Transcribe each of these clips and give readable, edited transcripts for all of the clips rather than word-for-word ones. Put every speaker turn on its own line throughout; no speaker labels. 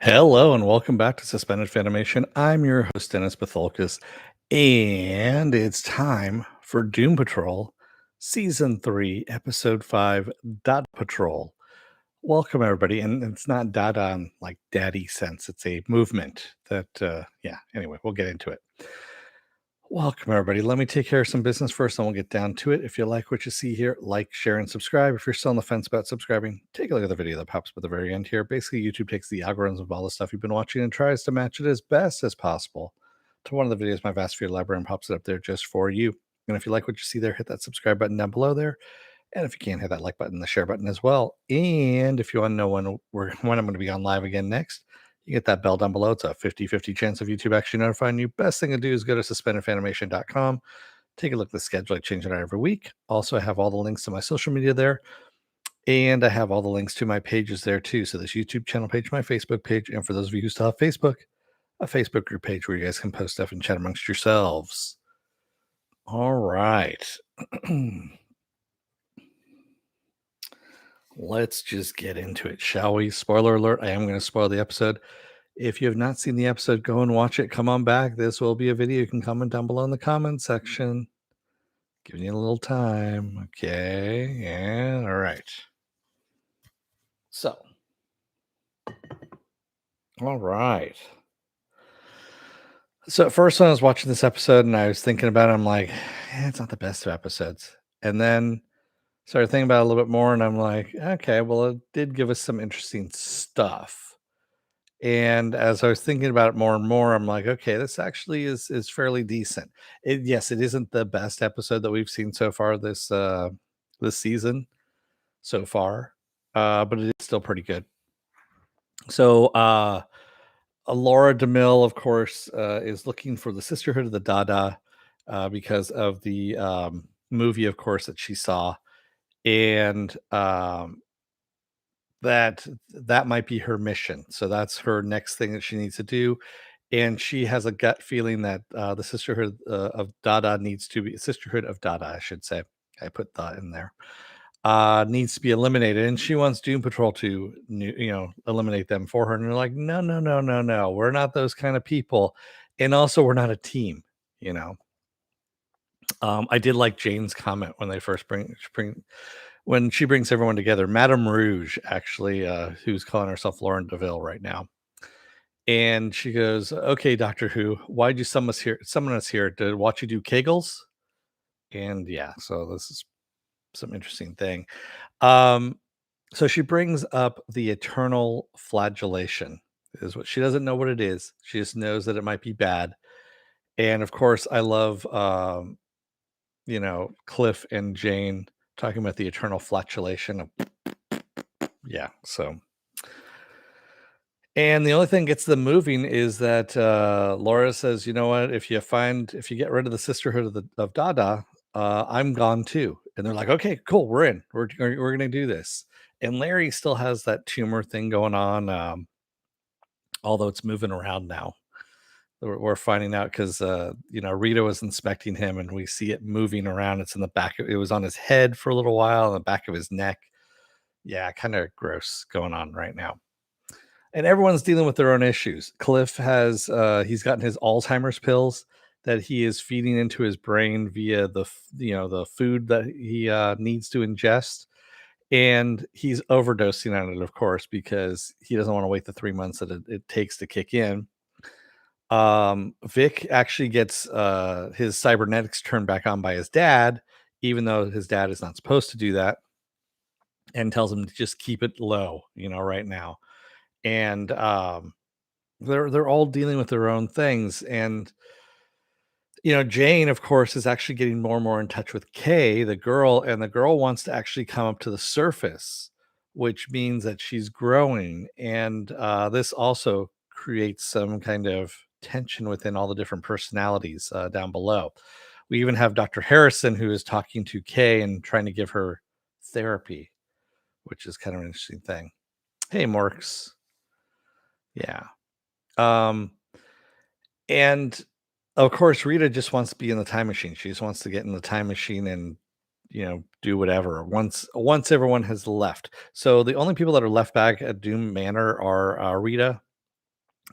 Hello and welcome back to Suspended Fanimation. I'm your host, Dennis Bithoulkas, and it's time for Doom Patrol, Season 3, Episode 5, Dada Patrol. Welcome, everybody. And it's not Dada in like daddy sense, it's a movement that, anyway, we'll get into it. Welcome, everybody. Let me take care of some business first, and we'll get down to it. If you like what you see here, like, share, and subscribe. If you're still on the fence about subscribing, take a look at the video that pops up at the very end here. Basically, YouTube takes the algorithms of all the stuff you've been watching and tries to match it as best as possible to one of the videos in my vast video library and pops it up there just for you. And if you like what you see there, hit that subscribe button down below there. And if you can, hit that like button, the share button as well. And if you want to know when I'm going to be on live again next, you get that bell down below. It's a 50-50 chance of YouTube actually notifying you. Best thing to do is go to suspendedfanimation.com. Take a look at the schedule. I change it out every week. Also, I have all the links to my social media there. And I have all the links to my pages there too. So this YouTube channel page, my Facebook page, and for those of you who still have Facebook, a Facebook group page where you guys can post stuff and chat amongst yourselves. All right. Let's just get into it, shall we? Spoiler alert, I am going to spoil the episode. If you have not seen the episode, go and watch it. Come on back. This will be a video. You can comment down below in the comment section. Giving you a little time. Okay. Yeah. All right. So. All right. So at first when I was watching this episode and I was thinking about it, I'm like, it's not the best of episodes. And then started thinking about it a little bit more and I'm like, okay, well, it did give us some interesting stuff. And as I was thinking about it more and more, I'm like, okay, this actually is fairly decent. Yes, it isn't the best episode that we've seen so far this season so far, but it is still pretty good. So Laura DeMille, of course, is looking for the Sisterhood of the Dada because of the movie, of course, that she saw, and that might be her mission. So that's her next thing that she needs to do. And she has a gut feeling that the Sisterhood of Dada needs to be Sisterhood of Dada, I should say. I put that in there. Needs to be eliminated, and she wants Doom Patrol to, eliminate them for her. And they're like, no, no, no, no, no. We're not those kind of people, and also we're not a team. You know, I did like Jane's comment when they first when she brings everyone together. Madame Rouge, actually, who's calling herself Lauren Deville right now. And she goes, "Okay, Doctor Who, why'd you summon us here to watch you do Kegels?" And yeah, so this is some interesting thing. Um, so she brings up the eternal flagellation, is what she doesn't know what it is. She just knows that it might be bad. And of course, I love Cliff and Jane talking about the eternal flatulation of yeah, so and the only thing gets them moving is that Laura says, "You know what? If you get rid of the Sisterhood of Dada, I'm gone too." And they're like, "Okay, cool, we're in. We're gonna do this." And Larry still has that tumor thing going on, although it's moving around now. We're finding out because Rita was inspecting him, and we see it moving around. It's in the back. It was on his head for a little while, on the back of his neck. Yeah, kind of gross going on right now. And everyone's dealing with their own issues. Cliff has he's gotten his Alzheimer's pills that he is feeding into his brain via the food that he needs to ingest, and he's overdosing on it, of course, because he doesn't want to wait the 3 months that it takes to kick in. Vic actually gets his cybernetics turned back on by his dad, even though his dad is not supposed to do that, and tells him to just keep it low, right now. And they're all dealing with their own things. And Jane, of course, is actually getting more and more in touch with Kay, the girl, and the girl wants to actually come up to the surface, which means that she's growing. And this also creates some kind of tension within all the different personalities down below. We even have Dr. Harrison, who is talking to Kay and trying to give her therapy, which is kind of an interesting thing. Hey, Morks. Yeah. And of course, Rita just wants to be in the time machine. She just wants to get in the time machine and do whatever once everyone has left. So the only people that are left back at Doom Manor are Rita,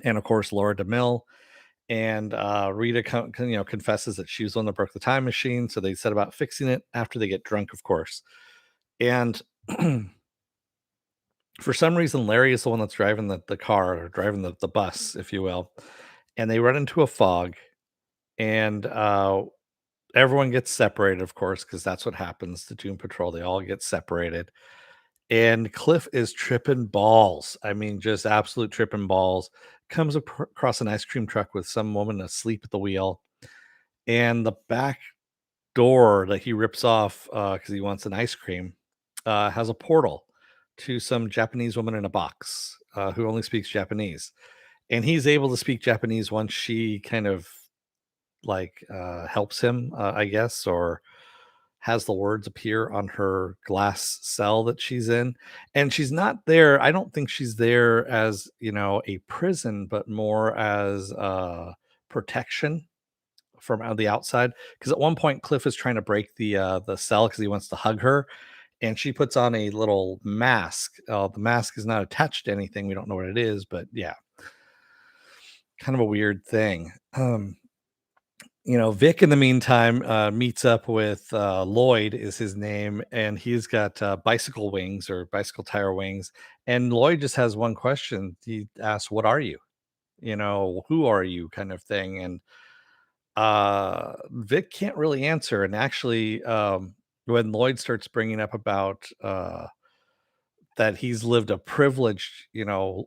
and of course Laura DeMille. And Rita, confesses that she was the one that broke the time machine. So they set about fixing it after they get drunk, of course. And for some reason, Larry is the one that's driving the car, or driving the bus, if you will. And they run into a fog, and everyone gets separated, of course, because that's what happens to Doom Patrol. They all get separated. And Cliff is tripping balls. I mean, just absolute tripping balls. Comes across an ice cream truck with some woman asleep at the wheel. And the back door that he rips off because he wants an ice cream has a portal to some Japanese woman in a box who only speaks Japanese. And he's able to speak Japanese once she kind of helps him, I guess, or has the words appear on her glass cell that she's in. And she's not there. I don't think she's there as, a prison, but more as protection from the outside. Because at one point, Cliff is trying to break the cell because he wants to hug her, and she puts on a little mask. The mask is not attached to anything. We don't know what it is, but yeah, kind of a weird thing. Vic in the meantime meets up with Lloyd, is his name, and he's got bicycle wings, or bicycle tire wings. And Lloyd just has one question. He asks, "What are you? Who are you?" kind of thing. And Vic can't really answer. And actually, when Lloyd starts bringing up about that he's lived a privileged,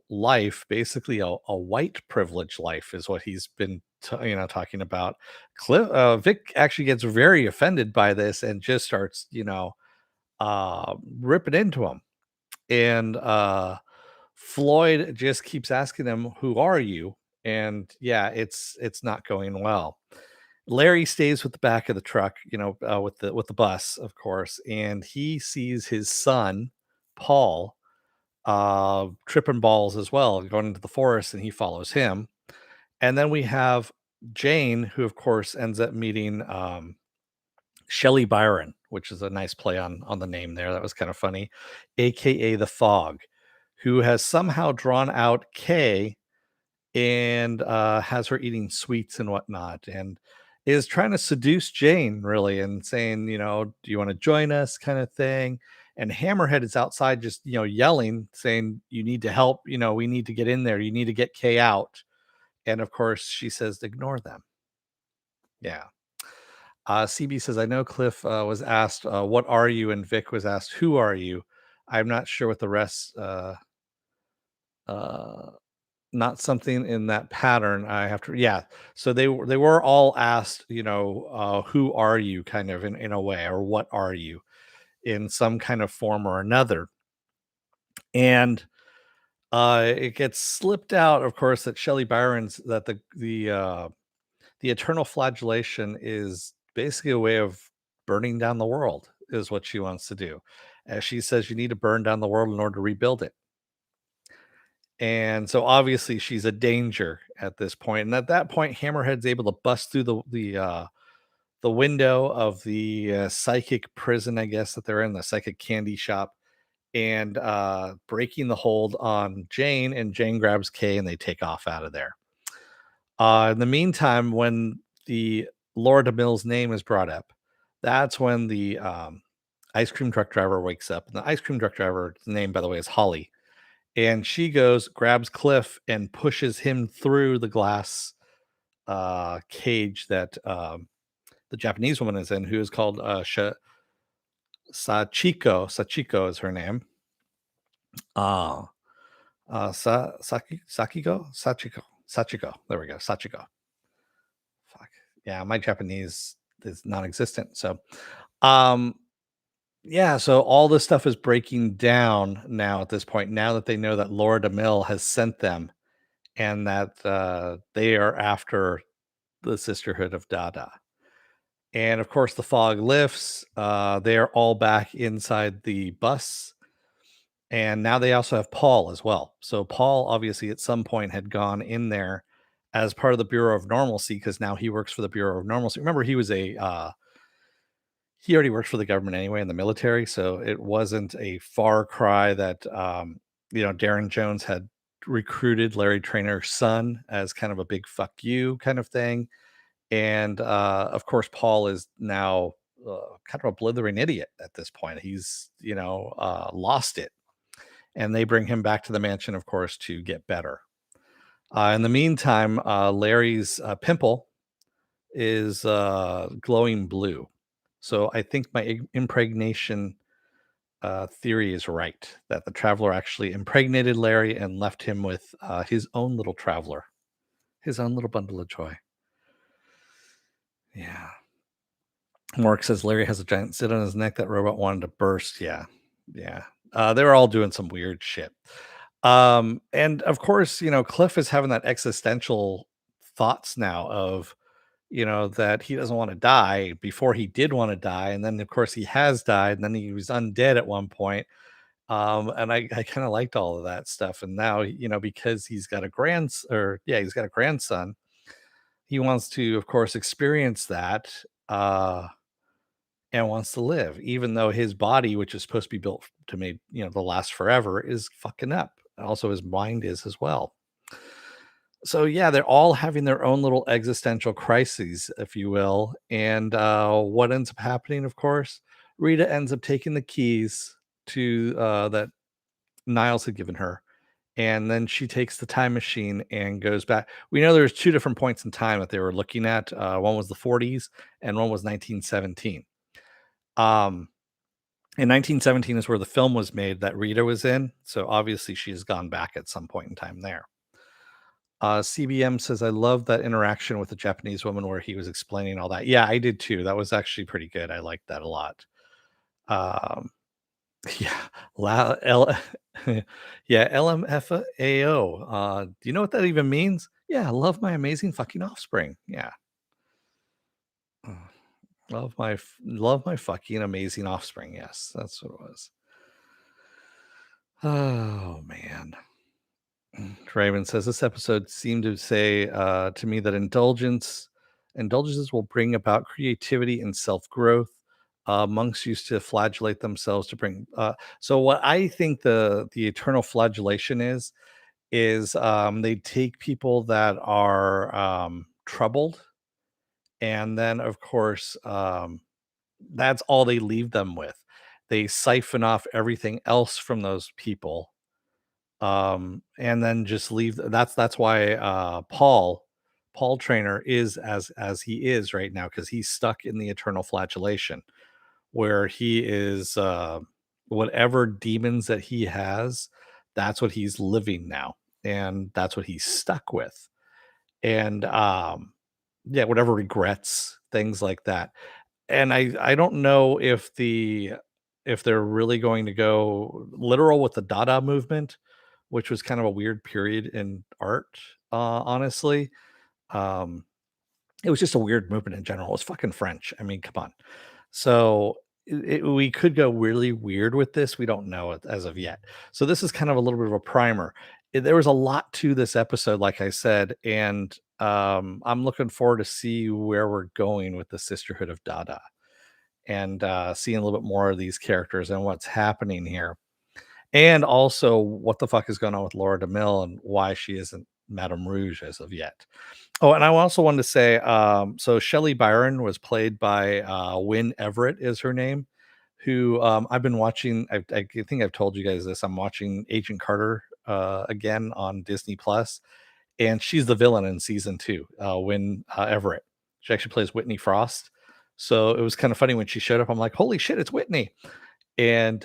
life, basically a white privileged life is what he's been, talking about. Vic actually gets very offended by this and just starts, ripping into him. And Floyd just keeps asking him, "Who are you?" And yeah, it's not going well. Larry stays with the back of the truck, with the bus, of course, and he sees his son, Paul, tripping balls as well, going into the forest, and he follows him. And then we have Jane, who of course ends up meeting Shelley Byron, which is a nice play on the name there. That was kind of funny, aka the Fog, who has somehow drawn out Kay and has her eating sweets and whatnot, and is trying to seduce Jane, really, and saying, "Do you want to join us?" kind of thing. And Hammerhead is outside, just yelling, saying, "You need to help. We need to get in there. You need to get Kay out." And of course, she says, "Ignore them." Yeah. CB says, "I know Cliff was asked, 'What are you?' and Vic was asked, 'Who are you?' I'm not sure what the rest." Uh, Not something in that pattern. I have to, yeah. So they were all asked, who are you, kind of in a way, or what are you, in some kind of form or another. And it gets slipped out, of course, that Shelley Byron's that the eternal flagellation is basically a way of burning down the world, is what she wants to do. As she says, you need to burn down the world in order to rebuild it. And so obviously she's a danger at this point. And at that point, Hammerhead's able to bust through the window of the psychic prison, I guess, that they're in, the psychic candy shop, and breaking the hold on Jane. And Jane grabs Kay, and they take off out of there. In the meantime, when the Laura DeMille's name is brought up, that's when the ice cream truck driver wakes up. And the ice cream truck driver's name, by the way, is Holly. And she goes, grabs Cliff, and pushes him through the glass cage that the Japanese woman is in, who is called Sachiko. Sachiko is her name. Uh, Sachiko. There we go. Sachiko. Fuck. Yeah, my Japanese is non-existent. So, um, yeah, so all this stuff is breaking down now at this point. Now that they know that Laura DeMille has sent them, and that they are after the Sisterhood of Dada. And of course, the fog lifts. They are all back inside the bus. And now they also have Paul as well. So, Paul obviously at some point had gone in there as part of the Bureau of Normalcy, because now he works for the Bureau of Normalcy. Remember, he already worked for the government anyway in the military. So, it wasn't a far cry that, Darren Jones had recruited Larry Trainer's son as kind of a big fuck you kind of thing. And of course, Paul is now kind of a blithering idiot at this point. He's, lost it. And they bring him back to the mansion, of course, to get better. In the meantime, Larry's pimple is glowing blue. So I think my impregnation theory is right, that the traveler actually impregnated Larry and left him with his own little traveler, his own little bundle of joy. Yeah. Mark says Larry has a giant zit on his neck. That robot wanted to burst. Yeah. Yeah. They were all doing some weird shit. And of course, Cliff is having that existential thoughts now of, that he doesn't want to die before he did want to die. And then, of course, he has died. And then he was undead at one point. And I kind of liked all of that stuff. And now, because he's got a grandson, he wants to, of course, experience that. And wants to live, even though his body, which is supposed to be built to make, to last forever, is fucking up. Also, his mind is as well. So yeah, they're all having their own little existential crises, if you will. And what ends up happening, of course, Rita ends up taking the keys to that Niles had given her. And then she takes the time machine and goes back. We know there's two different points in time that they were looking at. One was the 40s and one was 1917. Um, in 1917 is where the film was made that Rita was in. So obviously she has gone back at some point in time there. CBM says, I love that interaction with the Japanese woman where he was explaining all that. Yeah, I did too. That was actually pretty good. I liked that a lot. Um, yeah, yeah, LMFAO. Do you know what that even means? Yeah, I love my amazing fucking offspring. Yeah. Love my fucking amazing offspring. Yes, that's what it was. Oh man. Raven says this episode seemed to say to me that indulgences will bring about creativity and self-growth. Monks used to flagellate themselves to bring. So what I think the eternal flagellation is they take people that are troubled, and then of course that's all they leave them with. They siphon off everything else from those people, and then just leave. That's why Paul Trainer is as he is right now, because he's stuck in the eternal flagellation where he is whatever demons that he has, that's what he's living now, and that's what he's stuck with. And yeah, whatever regrets, things like that. And I don't know if they're really going to go literal with the Dada movement, which was kind of a weird period in art, honestly. Um, it was just a weird movement in general. It was fucking French. I mean, come on. So we could go really weird with this. We don't know it as of yet. So this is kind of a little bit of a primer. There was a lot to this episode, like I said, and I'm looking forward to see where we're going with the Sisterhood of Dada, and seeing a little bit more of these characters and what's happening here. And also what the fuck is going on with Laura DeMille and why she isn't Madame Rouge as of yet. Oh, and I also wanted to say, so Shelley Byron was played by Wynn Everett is her name, who I've been watching. I think I've told you guys this. I'm watching Agent Carter again on Disney Plus, and she's the villain in season 2. Wynn Everett. She actually plays Whitney Frost. So it was kind of funny when she showed up. I'm like, holy shit, it's Whitney, and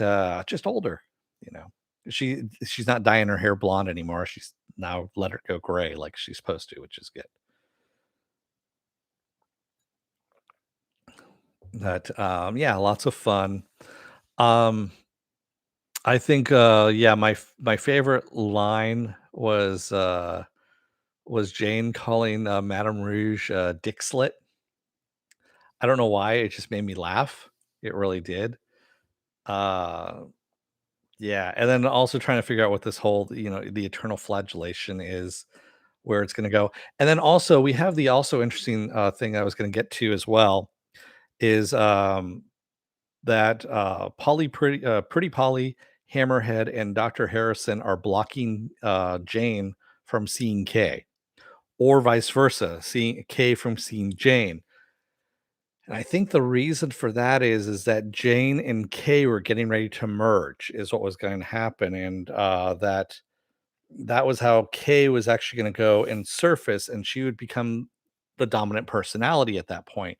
just older. You know, she's not dyeing her hair blonde anymore. She's now let her go gray like she's supposed to, which is good. That yeah, lots of fun. Um, I think yeah, my favorite line was Jane calling Madame Rouge Dick Slit. I don't know why, it just made me laugh. It really did. Uh yeah, and then also trying to figure out what this whole, the eternal flagellation is, where it's going to go. And then also we have the also interesting thing I was going to get to as well is that Polly Pretty Polly Hammerhead and Dr. Harrison are blocking Jane from seeing Kay, or vice versa, seeing Kay from seeing Jane. And I think the reason for that is that Jane and Kay were getting ready to merge, is what was going to happen, and that was how Kay was actually going to go and surface, and she would become the dominant personality at that point.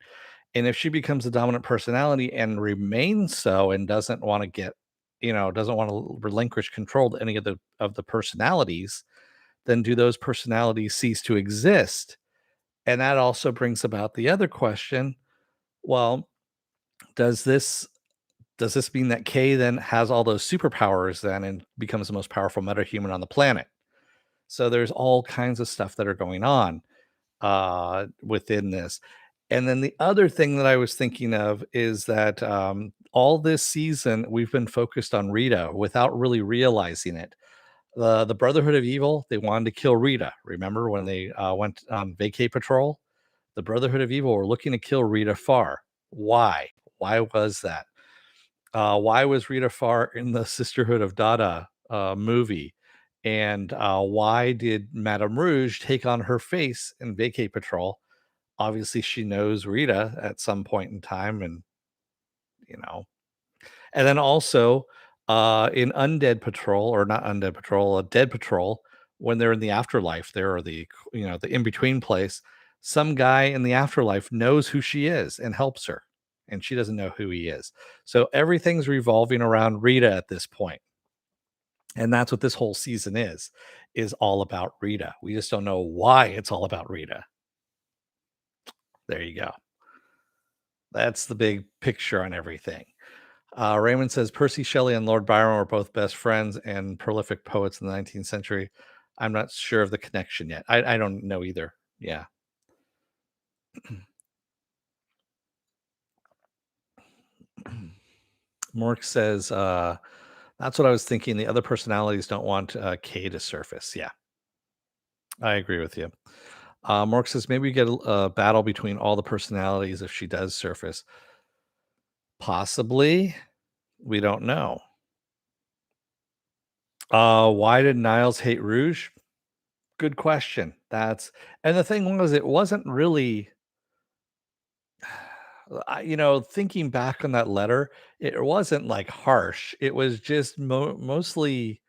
And if she becomes the dominant personality and remains so, and doesn't want to get, doesn't want to relinquish control to any of the personalities, then do those personalities cease to exist? And that also brings about the other question. Well, does this does this mean that Kay then has all those superpowers then and becomes the most powerful metahuman on the planet? So there's all kinds of stuff that are going on within this. And then the other thing that I was thinking of is that all this season we've been focused on Rita without really realizing it. The Brotherhood of Evil, they wanted to kill Rita. Remember when they went on vacay patrol? The Brotherhood of Evil were looking to kill Rita Farr. Why? Why was that? Why was Rita Farr in the Sisterhood of Dada movie? And why did Madame Rouge take on her face in Vacay Patrol? Obviously, she knows Rita at some point in time, and you know. And then also in Undead Patrol, or not Undead Patrol, Dead Patrol, when they're in the afterlife, there or the in between place. Some guy in the afterlife knows who she is and helps her, and she doesn't know who he is. So everything's revolving around Rita at this point, and that's what this whole season is all about Rita. We just don't know why it's all about Rita. There you go. That's the big picture on everything. Raymond says Percy Shelley and Lord Byron were both best friends and prolific poets in the 19th century. I'm not sure of the connection yet. I don't know either. Yeah. Mork says, that's what I was thinking. The other personalities don't want Kay to surface. Yeah, I agree with you. Mork says maybe we get a battle between all the personalities if she does surface. Possibly. We don't know. Why did Niles hate Rouge? Good question. And the thing was, it wasn't really, thinking back on that letter, it wasn't like harsh. It was just mostly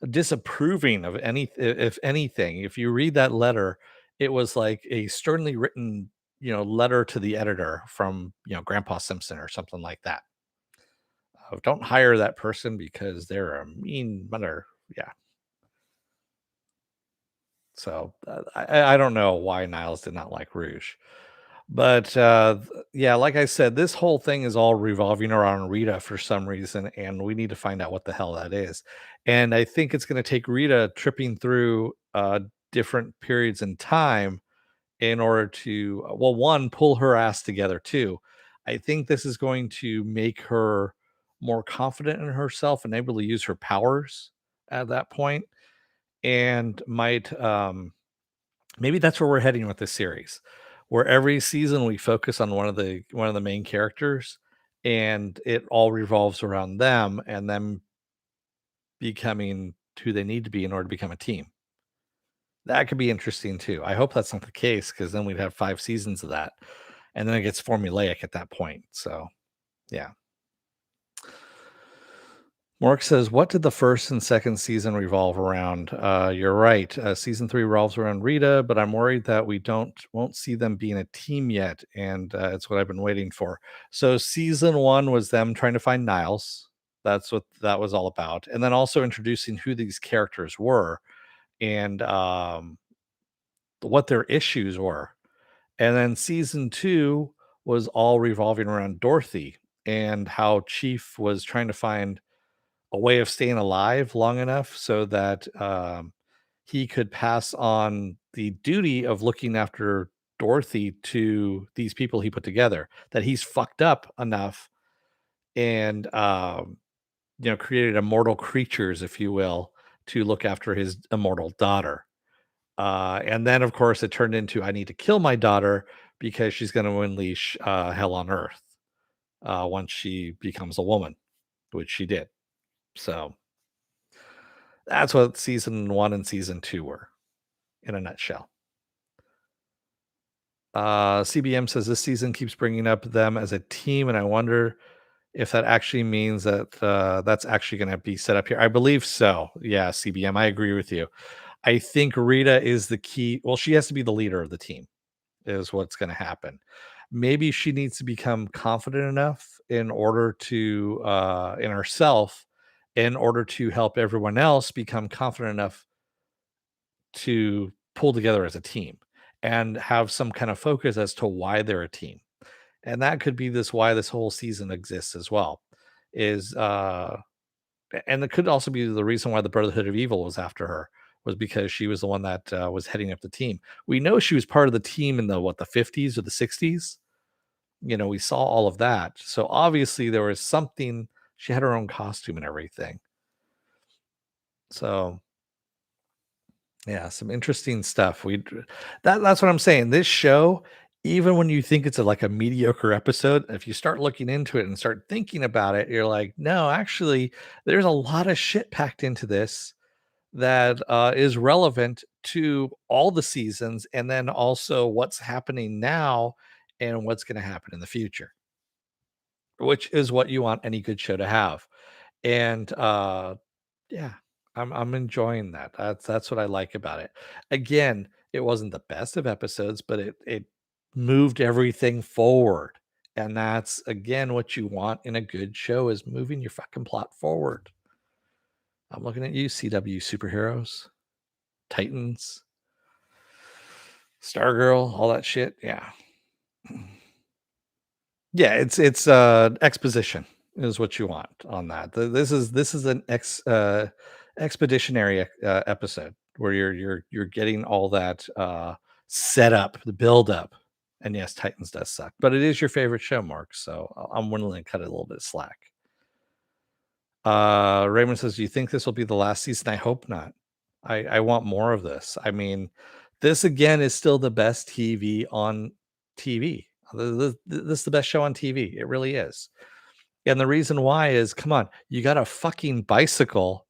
disapproving of if anything. If you read that letter, it was like a sternly written, letter to the editor from, Grandpa Simpson or something like that. Don't hire that person because they're a mean mother. Yeah. So I don't know why Niles did not like Rouge. But yeah, like I said, this whole thing is all revolving around Rita for some reason, and we need to find out what the hell that is. And I think it's going to take Rita tripping through different periods in time in order to, well, one, pull her ass together. Two, I think this is going to make her more confident in herself and able to use her powers at that point, and might maybe that's where we're heading with this series, where every season we focus on one of the main characters, and it all revolves around them and them becoming who they need to be in order to become a team. That could be interesting too. I hope that's not the case, because then we'd have 5 seasons of that, and then it gets formulaic at that point. So yeah. Mark says, "What did the first and second season revolve around?" You're right. Season 3 revolves around Rita, but I'm worried that we won't see them being a team yet, and it's what I've been waiting for. So season 1 was them trying to find Niles. That's what that was all about, and then also introducing who these characters were, and what their issues were. And then season 2 was all revolving around Dorothy and how Chief was trying to find a way of staying alive long enough so that he could pass on the duty of looking after Dorothy to these people he put together. That he's fucked up enough and created immortal creatures, if you will, to look after his immortal daughter. And then, of course, it turned into I need to kill my daughter because she's going to unleash hell on earth once she becomes a woman, which she did. So that's what season 1 and season 2 were in a nutshell. CBM says this season keeps bringing up them as a team, and I wonder if that actually means that that's actually going to be set up here. I believe so. Yeah, CBM, I agree with you. I think Rita is the key. Well, she has to be the leader of the team, is what's going to happen. Maybe she needs to become confident enough in order to, in herself, in order to help everyone else become confident enough to pull together as a team and have some kind of focus as to why they're a team. And that could be this why this whole season exists as well. Is and it could also be the reason why the Brotherhood of Evil was after her was because she was the one that was heading up the team. We know she was part of the team in the 50s or the 60s. We saw all of that. So obviously there was something. She had her own costume and everything. So yeah, some interesting stuff. That's what I'm saying. This show, even when you think it's like a mediocre episode, if you start looking into it and start thinking about it, you're like, no, actually, there's a lot of shit packed into this that is relevant to all the seasons, and then also what's happening now and what's going to happen in the future, which is what you want any good show to have. And yeah, I'm enjoying that. That's what I like about it. Again, it wasn't the best of episodes, but it moved everything forward. And that's again what you want in a good show is moving your fucking plot forward. I'm looking at you, CW superheroes, Titans, Stargirl, all that shit. Yeah. Yeah, it's exposition is what you want on that. This is an expeditionary episode where you're getting all that set up, the build up. And yes, Titans does suck, but it is your favorite show, Mark. So I'm willing to cut it a little bit of slack. Raymond says, "Do you think this will be the last season?" I hope not. I want more of this. I mean, this again is still the best TV on TV. This is the best show on TV. It really is. And the reason why is, come on, you got a fucking bicycle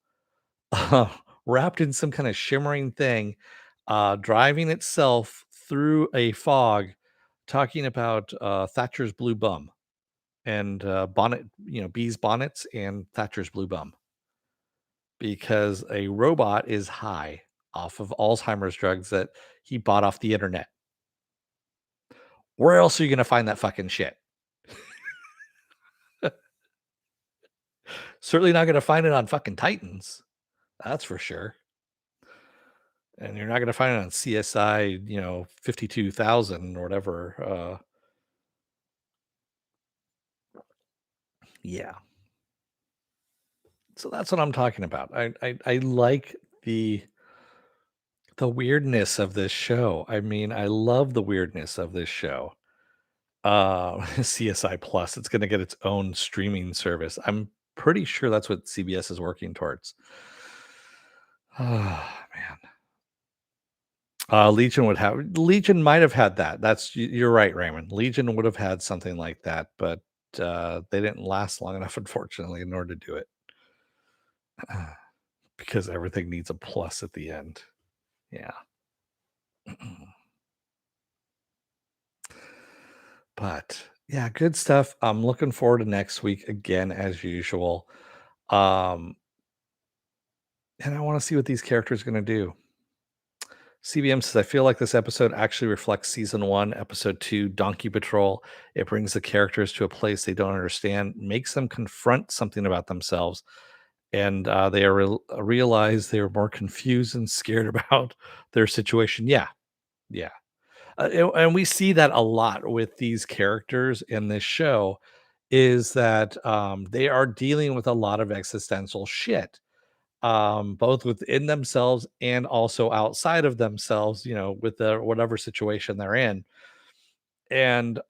uh, wrapped in some kind of shimmering thing, driving itself through a fog, talking about Thatcher's blue bum and bonnet, bees bonnets and Thatcher's blue bum because a robot is high off of Alzheimer's drugs that he bought off the internet. Where else are you going to find that fucking shit? Certainly not going to find it on fucking Titans. That's for sure. And you're not going to find it on CSI, 52,000 or whatever. Yeah. So that's what I'm talking about. I like the weirdness of this show. I mean, I love the weirdness of this show. CSI Plus, it's gonna get its own streaming service. I'm pretty sure that's what CBS is working towards. Oh, man. Legion might have had that. You're right, Raymond. Legion would have had something like that, but they didn't last long enough, unfortunately, in order to do it. Because everything needs a plus at the end. Yeah. But yeah, good stuff. I'm looking forward to next week again, as usual. Um, and I want to see what these characters are going to do. CBM says, I feel like this episode actually reflects season 1, episode 2, Donkey Patrol. It brings the characters to a place they don't understand, makes them confront something about themselves, and realize they are more confused and scared about their situation. Yeah, yeah. And we see that a lot with these characters in this show is that they are dealing with a lot of existential shit, both within themselves and also outside of themselves, with the whatever situation they're in. And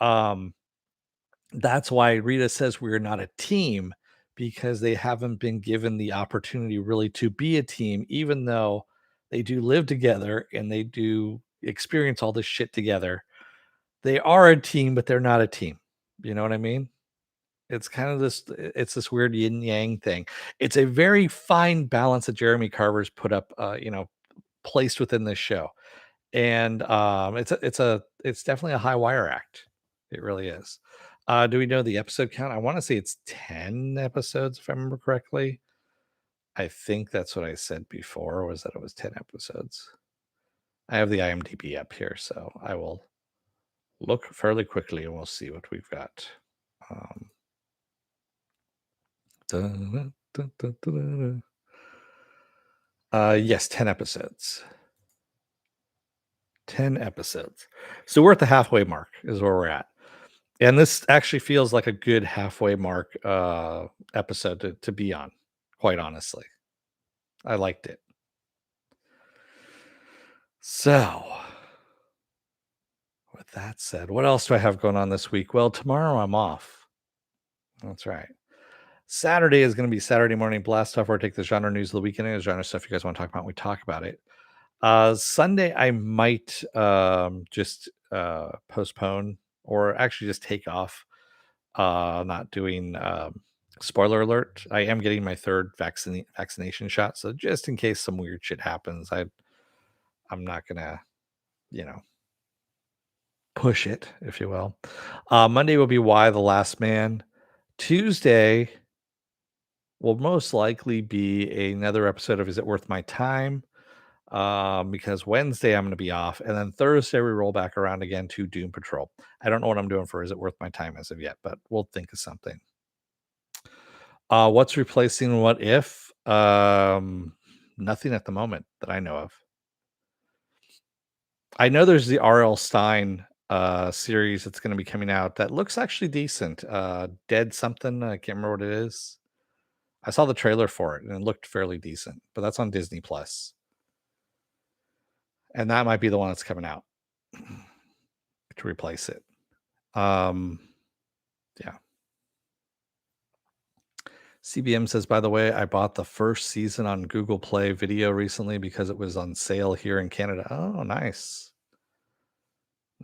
that's why Rita says we're not a team because they haven't been given the opportunity really to be a team, even though they do live together and they do experience all this shit together. They are a team, but they're not a team. You know what I mean? It's kind of this weird yin yang thing. It's a very fine balance that Jeremy Carver's put up, placed within this show. And it's definitely a high wire act. It really is. Do we know the episode count? I want to say it's 10 episodes, if I remember correctly. I think that's what I said before, was that it was 10 episodes. I have the IMDb up here, so I will look fairly quickly and we'll see what we've got. Yes, 10 episodes. 10 episodes. So we're at the halfway mark, is where we're at. And this actually feels like a good halfway mark episode to be on, quite honestly. I liked it. So, with that said, what else do I have going on this week? Well, tomorrow I'm off. That's right. Saturday is going to be Saturday morning blast off, where I take the genre news of the weekend and genre stuff you guys want to talk about. We talk about it. Sunday I might just postpone, or actually just take off. Not doing spoiler alert. I am getting my third vaccination shot, so just in case some weird shit happens, I'm not gonna, you know, push it, if you will. Monday will be Why the Last Man. Tuesday will most likely be another episode of Is It Worth My Time? Because Wednesday I'm going to be off, and then Thursday we roll back around again to Doom Patrol. I don't know what I'm doing for Is It Worth My Time as of yet, but we'll think of something. What's replacing What If? Nothing at the moment that I know of. I know there's the R.L. Stine series that's going to be coming out that looks actually decent. Dead something. I can't remember what it is. I saw the trailer for it and it looked fairly decent, but that's on Disney Plus. And that might be the one that's coming out to replace it. Yeah. CBM says, by the way, I bought the first season on Google Play Video recently because it was on sale here in Canada. Oh, nice.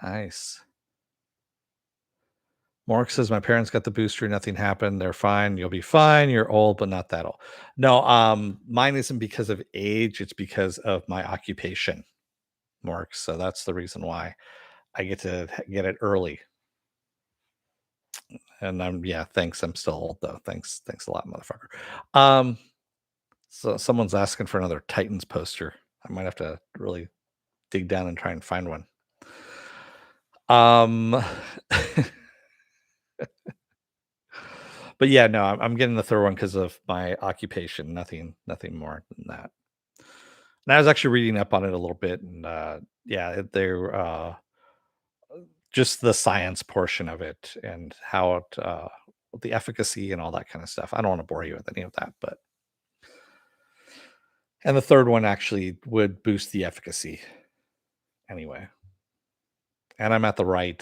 Nice. Mark says, my parents got the booster, nothing happened. They're fine. You'll be fine. You're old, but not that old. No, mine isn't because of age, it's because of my occupation, Mark. So that's the reason why I get to get it early. And thanks. I'm still old though. Thanks a lot, motherfucker. So someone's asking for another Titans poster. I might have to really dig down and try and find one. But yeah, no, I'm getting the third one because of my occupation. Nothing more than that. And I was actually reading up on it a little bit, and they're just the science portion of it and how it, the efficacy and all that kind of stuff. I don't want to bore you with any of that, but and the third one actually would boost the efficacy anyway. And I'm at the right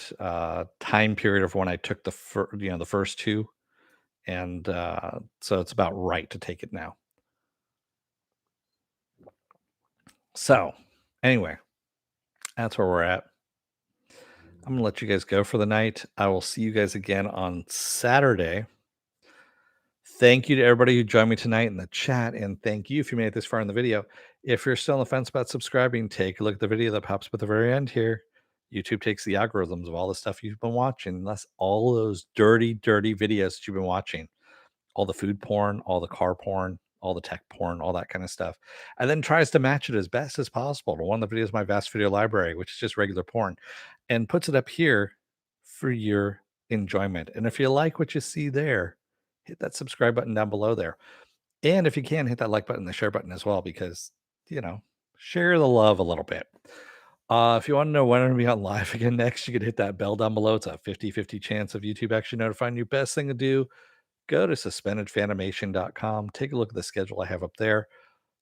time period of when I took the first two, and so it's about right to take it now. So anyway, that's where we're at. I'm gonna let you guys go for the night. I will see you guys again on Saturday. Thank you to everybody who joined me tonight in the chat, and thank you if you made it this far in the video. If you're still on the fence about subscribing, take a look at the video that pops up at the very end here. YouTube takes the algorithms of all the stuff you've been watching, unless all those dirty videos that you've been watching, all the food porn, all the car porn, all the tech porn, all that kind of stuff, and then tries to match it as best as possible to one of the videos in my vast video library, which is just regular porn, and puts it up here for your enjoyment. And if you like what you see there, hit that subscribe button down below there. And if you can, hit that like button, the share button as well, because, share the love a little bit. If you want to know when I'm going to be on live again next, you can hit that bell down below. It's a 50-50 chance of YouTube actually notifying you. Best thing to do, go to suspendedfanimation.com. Take a look at the schedule I have up there.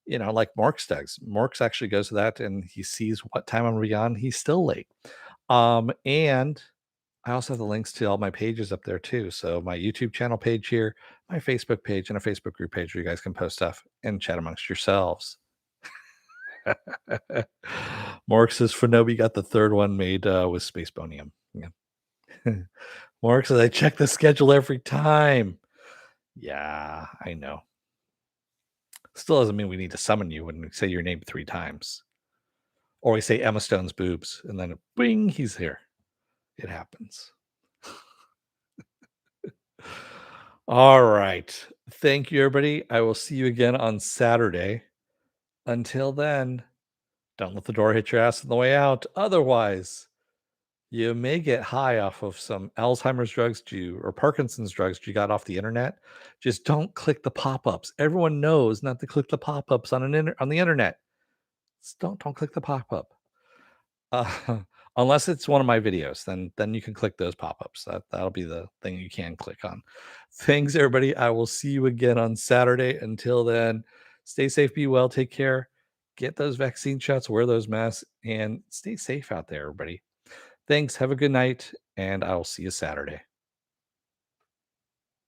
Like Mark's does. Mark's actually goes to that and he sees what time I'm going to be on. He's still late. And I also have the links to all my pages up there too. So my YouTube channel page here, my Facebook page, and a Facebook group page where you guys can post stuff and chat amongst yourselves. Mark says Finobi got the third one made with Spacebonium. Yeah. More because I check the schedule every time. Yeah, I know. Still doesn't mean we need to summon you when we say your name 3 times. Or we say Emma Stone's boobs, and then bing, he's here. It happens. All right. Thank you, everybody. I will see you again on Saturday. Until then, don't let the door hit your ass on the way out. Otherwise, you may get high off of some Alzheimer's drugs you or Parkinson's drugs you got off the internet. Just don't click the pop-ups. Everyone knows not to click the pop-ups on on the internet. Just don't click the pop-up. Uh, unless it's one of my videos, then you can click those pop-ups. That'll be the thing you can click on. Thanks, everybody. I will see you again on Saturday. Until then, stay safe, be well, take care, get those vaccine shots, wear those masks, and stay safe out there, everybody. Thanks. Have a good night, and I will see you Saturday.